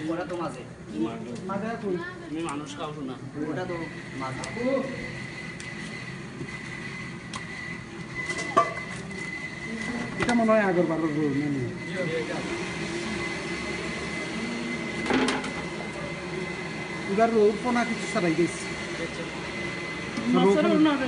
ওটা তো মাঝে তুমি মানুষ খাও না ওটা তো মাছ এটা মনে হয় আগের বারের রোল মেনু এবার রোল পোনা কিছু ছাড়াই গেছি মাছের না রে